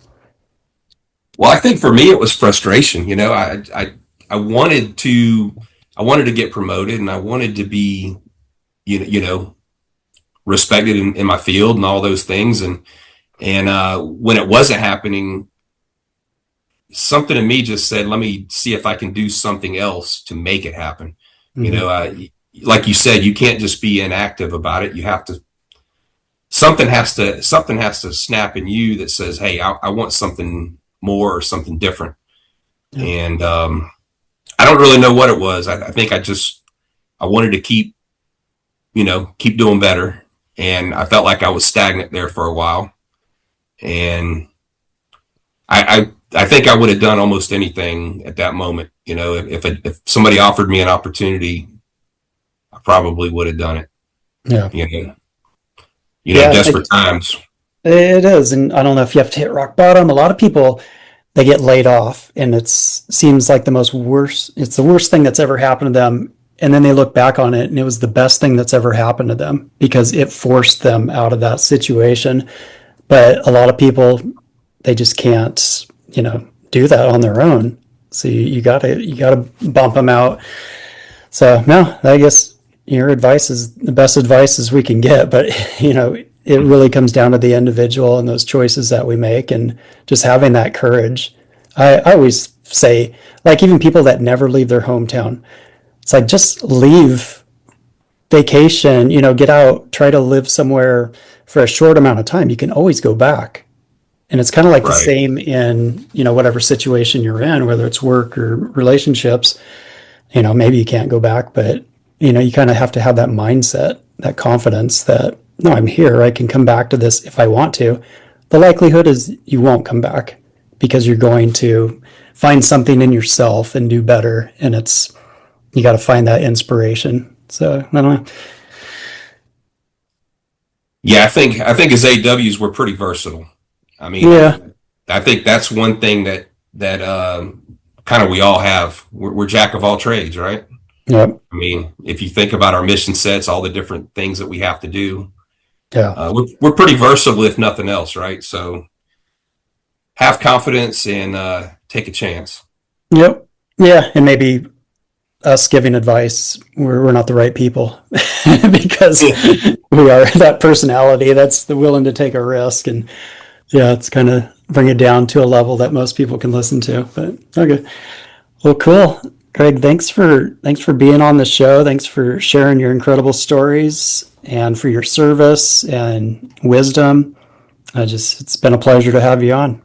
Well, I think for me, it was frustration. I wanted to get promoted, and I wanted to be, respected in my field and all those things. And when it wasn't happening, something in me just said, let me see if I can do something else to make it happen. Mm-hmm. Like you said, you can't just be inactive about it. You have to, something has to snap in you that says, hey, I want something more or something different. Yeah. And, I don't really know what it was. I think I wanted to keep doing better. And I felt like I was stagnant there for a while. And I I think I would have done almost anything at that moment. You know, if somebody offered me an opportunity, I probably would have done it. Yeah. Desperate times. It is. And I don't know if you have to hit rock bottom. A lot of people, they get laid off and seems like it's the worst thing that's ever happened to them. And then they look back on it and it was the best thing that's ever happened to them because it forced them out of that situation. But a lot of people, they just can't, do that on their own. So you gotta bump them out. So no, I guess your advice is the best advice as we can get, but it really comes down to the individual and those choices that we make and just having that courage. I always say, like, even people that never leave their hometown, it's like, just leave, vacation, get out, try to live somewhere for a short amount of time. You can always go back. And it's kind of like the same in, whatever situation you're in, whether it's work or relationships, maybe you can't go back, but, you kind of have to have that mindset, that confidence that, no, I'm here. I can come back to this if I want to. The likelihood is you won't come back because you're going to find something in yourself and do better. And you got to find that inspiration. So I don't know. Yeah, I think as AWs we're pretty versatile. I mean, yeah. I think that's one thing that kind of we all have. We're jack of all trades, right? Yep. I mean, if you think about our mission sets, all the different things that we have to do, we're pretty versatile, if nothing else, right? So have confidence and take a chance. Yep. Yeah, and maybe us giving advice, we're not the right people because we are that personality that's willing to take a risk, and it's kind of bring it down to a level that most people can listen to. But okay, well, cool, Greg. Thanks for being on the show. Thanks for sharing your incredible stories and for your service and wisdom. It's been a pleasure to have you on.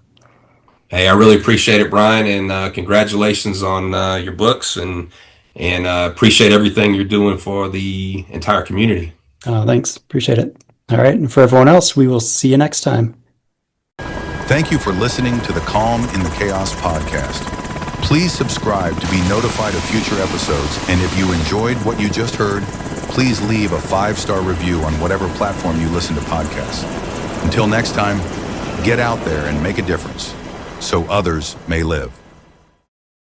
Hey, I really appreciate it, Brian, and congratulations on your books and appreciate everything you're doing for the entire community. Thanks. Appreciate it. All right. And for everyone else, we will see you next time. Thank you for listening to the Calm in the Chaos podcast. Please subscribe to be notified of future episodes. And if you enjoyed what you just heard, please leave a 5-star review on whatever platform you listen to podcasts. Until next time, get out there and make a difference so others may live.